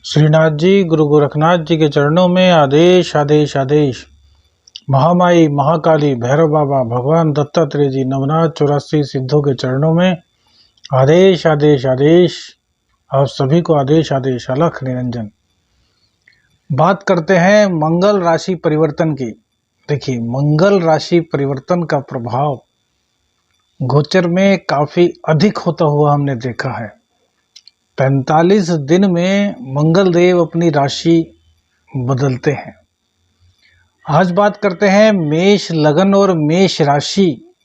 श्रीनाथ जी गुरु गोरखनाथ जी के चरणों में आदेश आदेश आदेश। महामाई महाकाली भैरव बाबा भगवान दत्तात्रेय जी नवनाथ 84 सिद्धों के चरणों में आदेश आदेश आदेश। आप सभी को आदेश आदेश अलख निरंजन। बात करते हैं मंगल राशि परिवर्तन की। देखिए, मंगल राशि परिवर्तन का प्रभाव गोचर में काफी अधिक होता हुआ हमने देखा है। 45 दिन में मंगल देव अपनी राशि बदलते हैं। आज बात करते हैं मेष लगन और मेष राशि,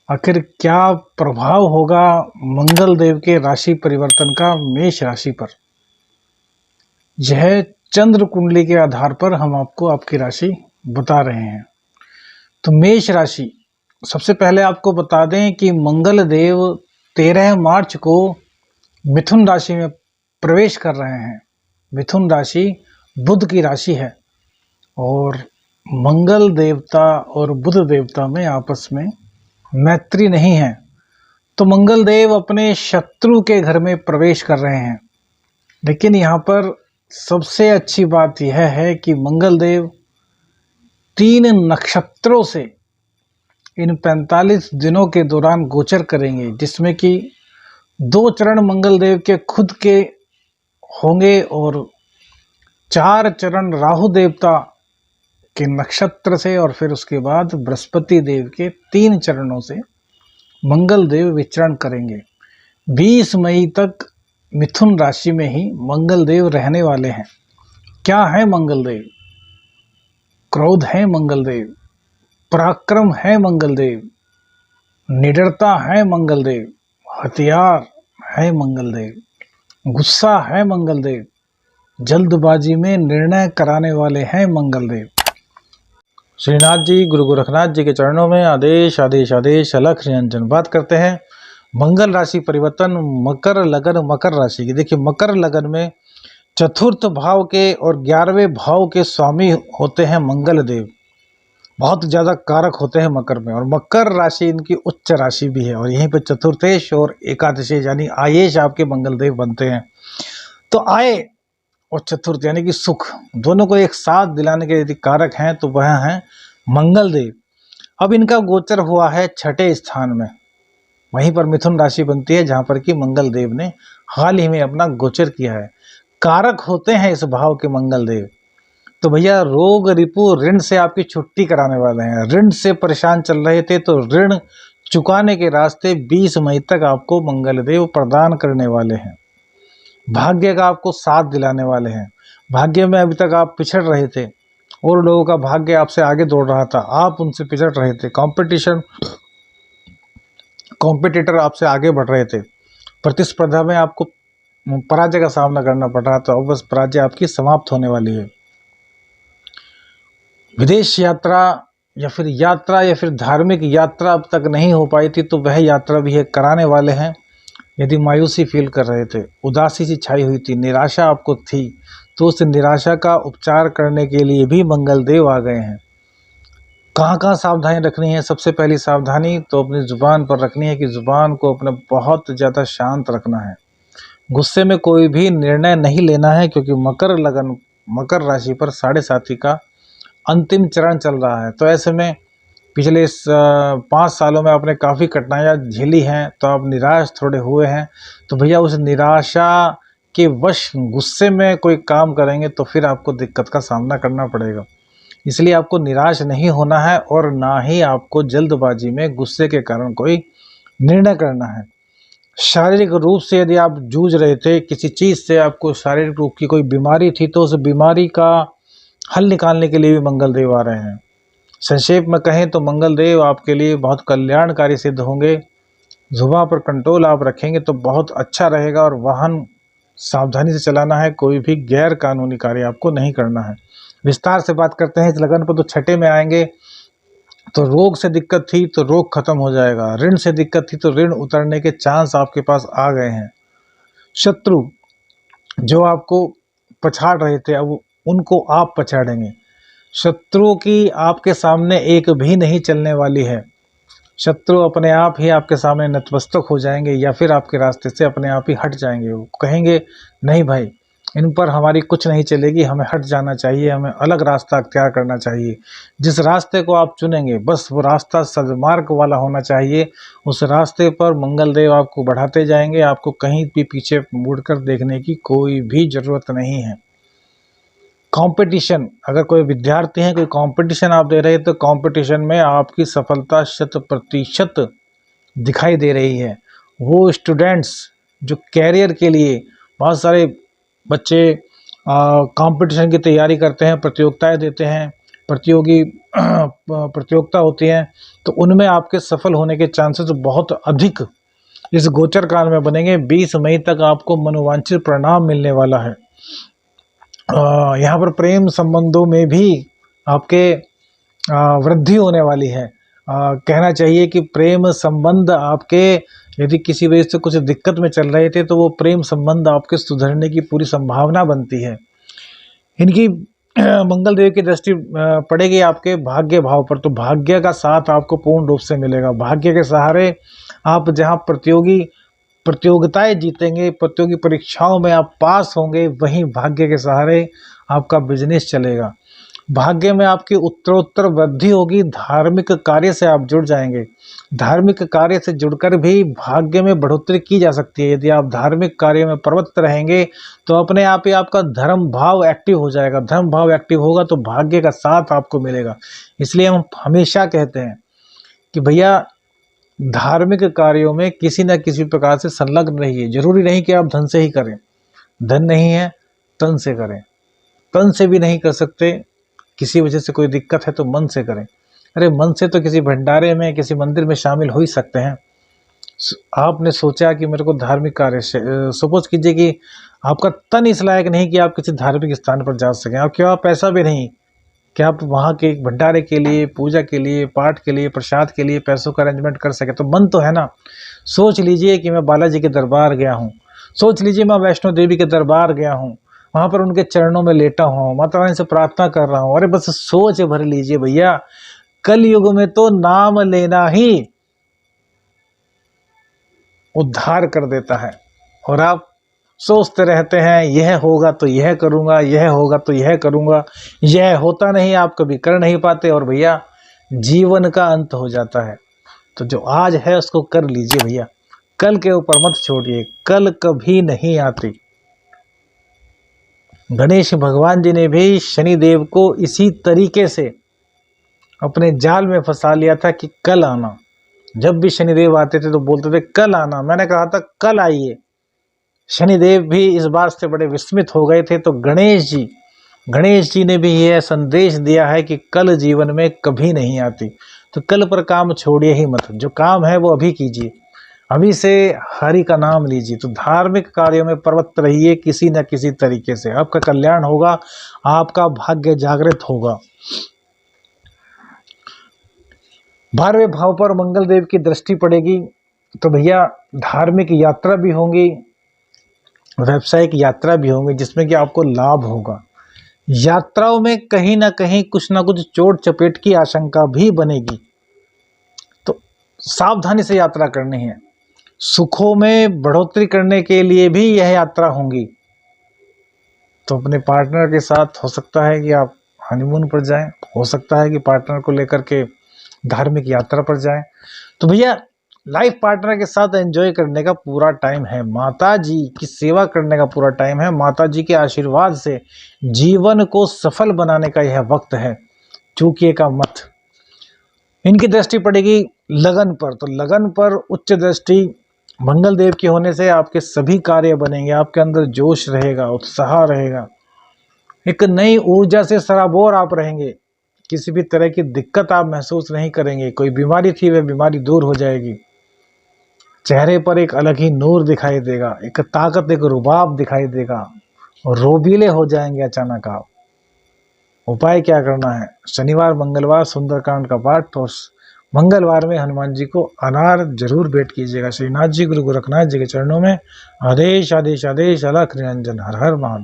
आखिर क्या प्रभाव होगा मंगल देव के राशि परिवर्तन का मेष राशि पर। यह चंद्र कुंडली के आधार पर हम आपको आपकी राशि बता रहे हैं। तो मेष राशि, सबसे पहले आपको बता दें कि मंगल देव 13 मार्च को मिथुन राशि में प्रवेश कर रहे हैं। मिथुन राशि बुध की राशि है और मंगल देवता और बुध देवता में आपस में मैत्री नहीं है, तो मंगल देव अपने शत्रु के घर में प्रवेश कर रहे हैं। लेकिन यहाँ पर सबसे अच्छी बात यह है कि मंगल देव 3 नक्षत्रों से इन 45 दिनों के दौरान गोचर करेंगे, जिसमें कि 2 चरण मंगल देव के खुद के होंगे और 4 चरण राहु देवता के नक्षत्र से, और फिर उसके बाद बृहस्पति देव के 3 चरणों से मंगल देव विचरण करेंगे। 20 मई तक मिथुन राशि में ही मंगल देव रहने वाले हैं। क्या है मंगल देव? क्रोध है मंगल देव, पराक्रम है मंगल देव, निडरता है मंगल देव, हथियार है मंगल देव, गुस्सा है मंगल देव, जल्दबाजी में निर्णय कराने वाले हैं मंगल देव। श्रीनाथ जी गुरु गोरखनाथ जी के चरणों में आदेश आदेश आदेश अलख निरंजन। बात करते हैं मंगल राशि परिवर्तन मकर लगन मकर राशि की। देखिए, मकर लगन में चतुर्थ भाव के और 11वें भाव के स्वामी होते हैं मंगल देव। बहुत ज़्यादा कारक होते हैं मकर में, और मकर राशि इनकी उच्च राशि भी है, और यहीं पे चतुर्थेश और एकादशेश यानी आयेश आपके मंगल देव बनते हैं। तो आय और चतुर्थ यानी कि सुख, दोनों को एक साथ दिलाने के यदि कारक हैं तो वह हैं मंगल देव। अब इनका गोचर हुआ है 6ठे स्थान में, वहीं पर मिथुन राशि बनती है जहां पर कि मंगल देव ने हाल ही में अपना गोचर किया है। कारक होते हैं इस भाव के मंगल देव। तो भैया, रोग रिपु ऋण से आपकी छुट्टी कराने वाले हैं। ऋण से परेशान चल रहे थे तो ऋण चुकाने के रास्ते 20 मई तक आपको मंगल देव प्रदान करने वाले हैं। भाग्य का आपको साथ दिलाने वाले हैं। भाग्य में अभी तक आप पिछड़ रहे थे और लोगों का भाग्य आपसे आगे दौड़ रहा था, आप उनसे पिछड़ रहे थे। कॉम्पिटिटर आपसे आगे बढ़ रहे थे, प्रतिस्पर्धा में आपको पराजय का सामना करना पड़ रहा था, और बस पराजय आपकी समाप्त होने वाली है। विदेश यात्रा या फिर धार्मिक यात्रा अब तक नहीं हो पाई थी, तो वह यात्रा भी है कराने वाले हैं। यदि मायूसी फील कर रहे थे, उदासी सी छाई हुई थी, निराशा आपको थी, तो उस निराशा का उपचार करने के लिए भी मंगल देव आ गए हैं। कहाँ कहाँ सावधानी रखनी है? सबसे पहली सावधानी तो अपनी जुबान पर रखनी है कि जुबान को अपने बहुत ज़्यादा शांत रखना है। गुस्से में कोई भी निर्णय नहीं लेना है, क्योंकि मकर लगन मकर राशि पर 7.5 का अंतिम चरण चल रहा है। तो ऐसे में पिछले 5 सालों में आपने काफ़ी कठिनाइयाँ झेली हैं, तो आप निराश थोड़े हुए हैं। तो भैया, उस निराशा के वश गुस्से में कोई काम करेंगे तो फिर आपको दिक्कत का सामना करना पड़ेगा। इसलिए आपको निराश नहीं होना है, और ना ही आपको जल्दबाजी में गुस्से के कारण कोई निर्णय करना है। शारीरिक रूप से यदि आप जूझ रहे थे किसी चीज़ से, आपको शारीरिक रूप की कोई बीमारी थी, तो उस बीमारी का हल निकालने के लिए भी मंगल देव आ रहे हैं। संक्षेप में कहें तो मंगल देव आपके लिए बहुत कल्याणकारी सिद्ध होंगे। जुबान पर कंट्रोल आप रखेंगे तो बहुत अच्छा रहेगा, और वाहन सावधानी से चलाना है, कोई भी गैर कानूनी कार्य आपको नहीं करना है। विस्तार से बात करते हैं इस लगन पर। तो 6ठे में आएंगे तो रोग से दिक्कत थी तो रोग खत्म हो जाएगा, ऋण से दिक्कत थी तो ऋण उतरने के चांस आपके पास आ गए हैं। शत्रु जो आपको पछाड़ रहे थे, अब उनको आप पछाड़ेंगे। शत्रु की आपके सामने एक भी नहीं चलने वाली है। शत्रु अपने आप ही आपके सामने नतमस्तक हो जाएंगे, या फिर आपके रास्ते से अपने आप ही हट जाएंगे। वो कहेंगे नहीं भाई, इन पर हमारी कुछ नहीं चलेगी, हमें हट जाना चाहिए, हमें अलग रास्ता अख्तियार करना चाहिए। जिस रास्ते को आप चुनेंगे बस वो रास्ता सद्मार्ग वाला होना चाहिए। उस रास्ते पर मंगलदेव आपको बढ़ाते जाएंगे, आपको कहीं भी पीछे मुड़कर देखने की कोई भी ज़रूरत नहीं है। कंपटीशन, अगर कोई विद्यार्थी हैं, कोई कंपटीशन आप दे रहे हैं तो कंपटीशन में आपकी सफलता 100% दिखाई दे रही है। वो स्टूडेंट्स जो कैरियर के लिए, बहुत सारे बच्चे कंपटीशन की तैयारी करते हैं, प्रतियोगिताएं देते हैं, प्रतियोगिता होती हैं, तो उनमें आपके सफल होने के चांसेस बहुत अधिक इस गोचर काल में बनेंगे। 20 मई तक आपको मनोवांछित परिणाम मिलने वाला है। यहाँ पर प्रेम संबंधों में भी आपके वृद्धि होने वाली है। कहना चाहिए कि प्रेम संबंध आपके, यदि किसी वजह से कुछ दिक्कत में चल रहे थे तो वो प्रेम संबंध आपके सुधरने की पूरी संभावना बनती है। इनकी मंगल देव की दृष्टि पड़ेगी आपके भाग्य भाव पर, तो भाग्य का साथ आपको पूर्ण रूप से मिलेगा। भाग्य के सहारे आप जहाँ प्रतियोगिताएं जीतेंगे, प्रतियोगी परीक्षाओं में आप पास होंगे, वहीं भाग्य के सहारे आपका बिजनेस चलेगा। भाग्य में आपकी उत्तरोत्तर वृद्धि होगी। धार्मिक कार्य से आप जुड़ जाएंगे। धार्मिक कार्य से जुड़कर भी भाग्य में बढ़ोतरी की जा सकती है। यदि आप धार्मिक कार्य में प्रवृत्त रहेंगे तो अपने आप ही आपका धर्म भाव एक्टिव हो जाएगा। धर्म भाव एक्टिव होगा तो भाग्य का साथ आपको मिलेगा। इसलिए हम हमेशा कहते हैं कि भैया धार्मिक कार्यों में किसी न किसी प्रकार से संलग्न रहिए। जरूरी नहीं कि आप धन से ही करें, धन नहीं है तन से करें। तन से भी नहीं कर सकते, किसी वजह से कोई दिक्कत है तो मन से करें। अरे मन से तो किसी भंडारे में, किसी मंदिर में शामिल हो ही सकते हैं। आपने सोचा कि मेरे को धार्मिक कार्य से, सपोज कीजिए कि आपका तन इस लायक नहीं कि आप किसी धार्मिक स्थान पर जा सकें, और क्या पैसा भी नहीं कि आप वहाँ के भंडारे के लिए, पूजा के लिए, पाठ के लिए, प्रसाद के लिए पैसों का अरेंजमेंट कर सके, तो मन तो है ना। सोच लीजिए कि मैं बालाजी के दरबार गया हूँ, सोच लीजिए मैं वैष्णो देवी के दरबार गया हूँ, वहाँ पर उनके चरणों में लेटा हूँ, माता रानी से प्रार्थना कर रहा हूँ। अरे बस सोच भर लीजिए भैया, कल युग में तो नाम लेना ही उद्धार कर देता है। और आप सोचते रहते हैं यह होगा तो यह करूँगा, यह होगा तो यह करूँगा, यह होता नहीं, आप कभी कर नहीं पाते, और भैया जीवन का अंत हो जाता है। तो जो आज है उसको कर लीजिए भैया, कल के ऊपर मत छोड़िए, कल कभी नहीं आती। गणेश भगवान जी ने भी शनिदेव को इसी तरीके से अपने जाल में फंसा लिया था कि कल आना। जब भी शनिदेव आते थे तो बोलते थे कल आना, मैंने कहा था कल आइए। शनिदेव भी इस बात से बड़े विस्मित हो गए थे। तो गणेश जी ने भी यह संदेश दिया है कि कल जीवन में कभी नहीं आती। तो कल पर काम छोड़िए ही मत, जो काम है वो अभी कीजिए, अभी से हरि का नाम लीजिए। तो धार्मिक कार्यों में प्रवृत्त रहिए किसी न किसी तरीके से, आपका कल्याण होगा, आपका भाग्य जागृत होगा। 12वें भाव पर मंगल देव की दृष्टि पड़ेगी तो भैया धार्मिक यात्रा भी होंगी, व्यावसायिक यात्रा भी होंगी, जिसमें कि आपको लाभ होगा। यात्राओं में कहीं ना कहीं कुछ ना कुछ चोट चपेट की आशंका भी बनेगी, तो सावधानी से यात्रा करनी है। सुखों में बढ़ोतरी करने के लिए भी यह यात्रा होंगी। तो अपने पार्टनर के साथ हो सकता है कि आप हनीमून पर जाएं, हो सकता है कि पार्टनर को लेकर के धार्मिक यात्रा पर जाएं। तो भैया लाइफ पार्टनर के साथ एंजॉय करने का पूरा टाइम है, माता जी की सेवा करने का पूरा टाइम है, माता जी के आशीर्वाद से जीवन को सफल बनाने का यह वक्त है। चूकिएगा मत। इनकी दृष्टि पड़ेगी लगन पर, तो लगन पर उच्च दृष्टि मंगल देव की होने से आपके सभी कार्य बनेंगे, आपके अंदर जोश रहेगा, उत्साह रहेगा, एक नई ऊर्जा से सराबोर आप रहेंगे, किसी भी तरह की दिक्कत आप महसूस नहीं करेंगे। कोई बीमारी थी वह बीमारी दूर हो जाएगी, चेहरे पर एक अलग ही नूर दिखाई देगा, एक ताकत, एक रुबाब दिखाई देगा, और रोबीले हो जाएंगे अचानक आप। उपाय क्या करना है? शनिवार मंगलवार सुंदरकांड का पाठ, और मंगलवार में हनुमान जी को अनार जरूर भेंट कीजिएगा। श्रीनाथ जी गुरु गोरखनाथ जी के चरणों में आदेश आदेश आदेश। अलख निरंजन। हर हर महादेव।